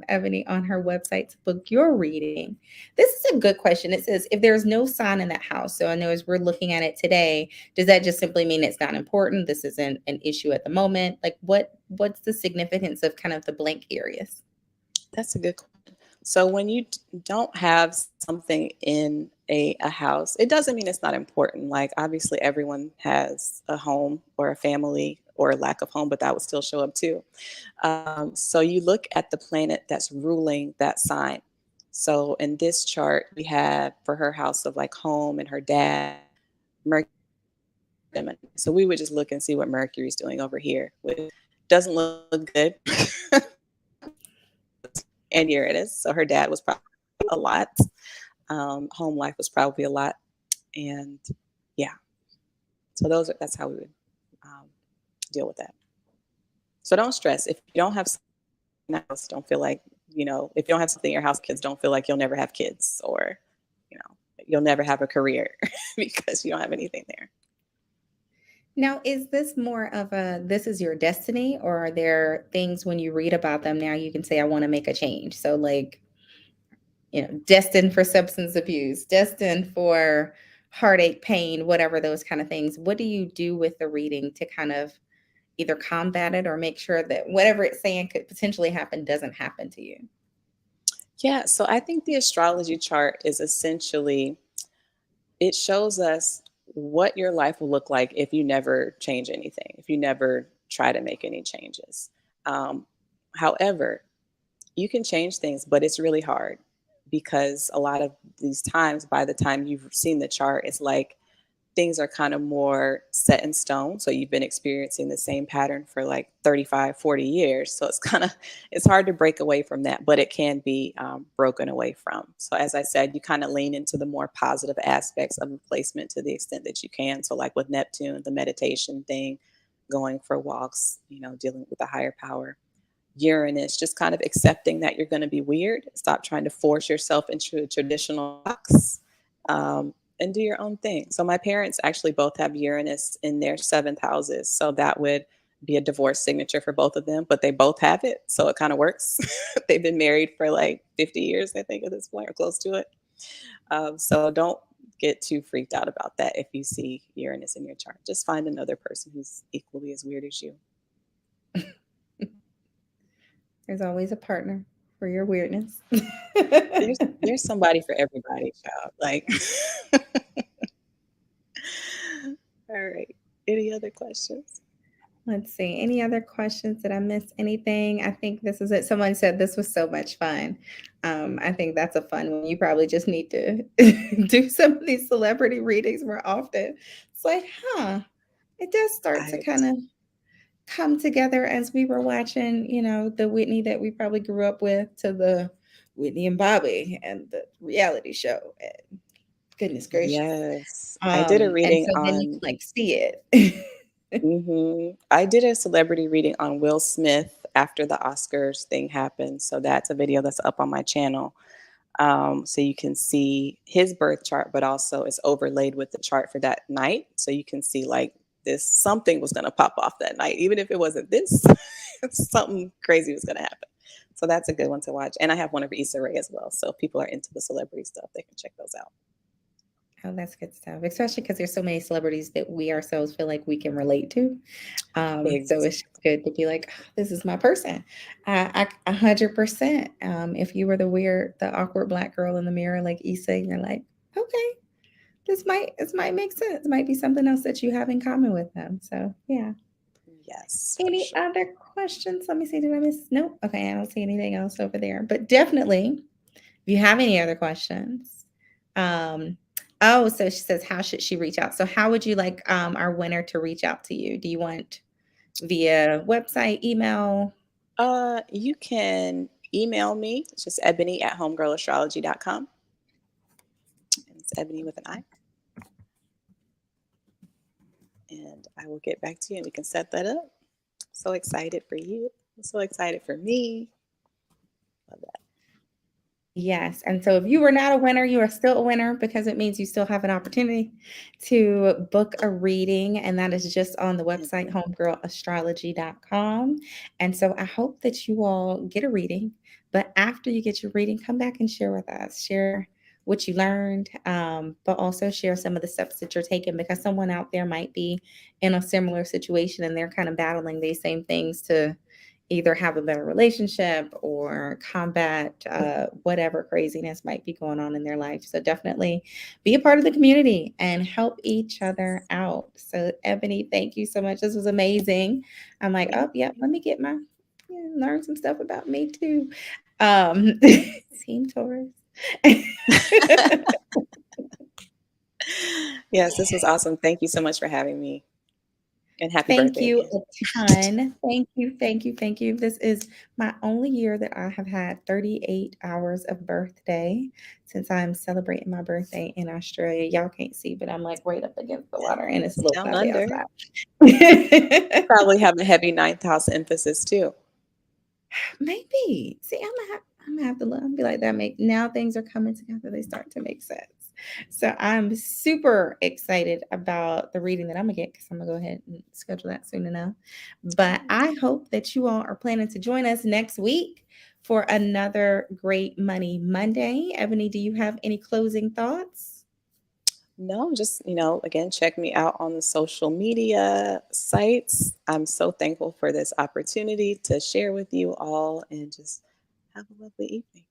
A: Ebony on her website to book your reading. This is a good question. It says, if there's no sign in that house, so I know as we're looking at it today, does that just simply mean it's not important? This isn't an issue at the moment? Like what's the significance of kind of the blank areas?
B: That's a good question. So when you don't have something in a house, it doesn't mean it's not important. Like obviously everyone has a home or a family or a lack of home, but that would still show up too. So you look at the planet that's ruling that sign. So in this chart, we have for her house of like home and her dad, Mercury. So we would just look and see what Mercury's doing over here, which doesn't look good. And Uranus. So her dad was probably a lot. Home life was probably a lot. And yeah, so that's how we would um, deal with that. So don't stress. If you don't have something in the house, don't feel like, if you don't have something in your house, kids don't feel like you'll never have kids or, you'll never have a career because you don't have anything there.
A: Now, is this more of this is your destiny, or are there things when you read about them now you can say, I want to make a change? So, like, destined for substance abuse, destined for heartache, pain, whatever those kind of things. What do you do with the reading to kind of either combat it or make sure that whatever it's saying could potentially happen doesn't happen to you?
B: Yeah, so I think the astrology chart is essentially it shows us what your life will look like if you never change anything, if you never try to make any changes. Um, However, you can change things, but it's really hard because a lot of these times, by the time you've seen the chart, it's like things are kind of more set in stone. So you've been experiencing the same pattern for like 35, 40 years. So it's hard to break away from that, but it can be broken away from. So as I said, you kind of lean into the more positive aspects of replacement to the extent that you can. So like with Neptune, the meditation thing, going for walks, dealing with a higher power. Uranus, just kind of accepting that you're going to be weird. Stop trying to force yourself into a traditional box. And do your own thing. So my parents actually both have Uranus in their seventh houses. So that would be a divorce signature for both of them, but they both have it. So it kind of works. They've been married for like 50 years, I think, at this point, or close to it. So don't get too freaked out about that if you see Uranus in your chart. Just find another person who's equally as weird as you.
A: There's always a partner for your weirdness.
B: There's somebody for everybody, child. Like, all right. Any other questions?
A: Let's see. Any other questions? Did I miss anything? I think this is it. Someone said this was so much fun. I think that's a fun one. You probably just need to do some of these celebrity readings more often. It's like, huh, it does start to
B: I
A: kind of come together as we were watching, the Whitney that we probably grew up with to the Whitney and Bobby and the reality show. And goodness gracious.
B: yes, I did a
A: And
B: reading
A: so then you
B: on
A: can like see it.
B: I did a celebrity reading on Will Smith after the Oscars thing happened, so that's a video that's up on my channel. So you can see his birth chart, but also it's overlaid with the chart for that night. So you can see like this something was going to pop off that night, even if it wasn't this, something crazy was going to happen. So that's a good one to watch. And I have one of Issa Rae as well. So if people are into the celebrity stuff, they can check those out.
A: Oh, that's good stuff. Especially because there's so many celebrities that we ourselves feel like we can relate to. So it's
B: Exactly.
A: just good to be like, "Ah, this is my person." 100%. If you were the awkward black girl in the mirror, like Issa, you're like, okay, this might make sense. It might be something else that you have in common with them. So yeah.
B: Yes, for
A: Any
B: sure.
A: other questions? Let me see. Did I miss? Nope. Okay, I don't see anything else over there. But definitely, if you have any other questions, um, oh, so she says, how should she reach out? So how would you like our winner to reach out to you? Do you want via website, email?
B: You can email me. It's just ebony@homegirlastrology.com. And it's Ebony with an I. And I will get back to you and we can set that up. So excited for you. I'm so excited for me. Love that.
A: Yes. And so if you were not a winner, you are still a winner because it means you still have an opportunity to book a reading. And that is just on the website,
B: Mhm.
A: homegirlastrology.com. And so I hope that you all get a reading. But after you get your reading, come back and share with us. Share what you learned, but also share some of the steps that you're taking because someone out there might be in a similar situation and they're kind of battling these same things to either have a better relationship or combat whatever craziness might be going on in their life. So definitely be a part of the community and help each other out. So Ebony, thank you so much. This was amazing. I'm like, oh
B: Thank
A: yeah,
B: you.
A: let me get my learn some stuff about me too. Team Taurus.
B: Yes, this was awesome. Thank you so much for having me. And happy
A: Thank
B: birthday
A: you
B: again.
A: a ton. Thank you, thank you, thank you. This is my only year that I have had 38 hours of birthday since I'm celebrating my birthday in Australia. Y'all can't see, but I'm like right up against the water and it's a
B: Yes,
A: little
B: down
A: cloudy
B: under.
A: outside.
B: You probably have a heavy ninth house emphasis too.
A: Maybe. See, I'm gonna have to look. I'm be like that. Make now things are coming together. They start to make sense. So I'm super excited about the reading that I'm gonna get because I'm gonna go ahead and schedule that soon enough. But
B: Yes.
A: I hope that you all are planning to join us next week for another great Money Monday. Ebony, do you have any closing thoughts?
B: No, just, again, check me out on the social media sites. I'm so thankful for this opportunity to share with you all and just have a lovely evening.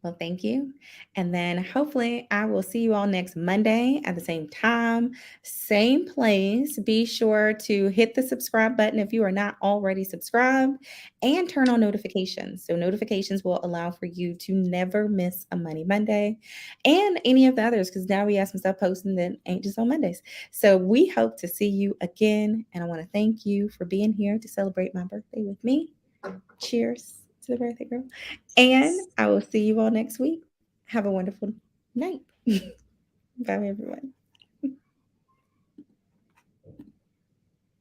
A: Well, thank you. And then hopefully I will see you all next Monday at the same time, same place. Be sure to hit the subscribe button if you are not already subscribed and turn on notifications. So notifications will allow for you to never miss a Money Monday and any of the others because now we have some stuff posting that ain't just on Mondays. So we hope to see you again. And I want to thank you for being here to celebrate my birthday with me. Cheers to the birthday girl. And
B: Yes.
A: I will see you all next week. Have a wonderful night. Bye, everyone.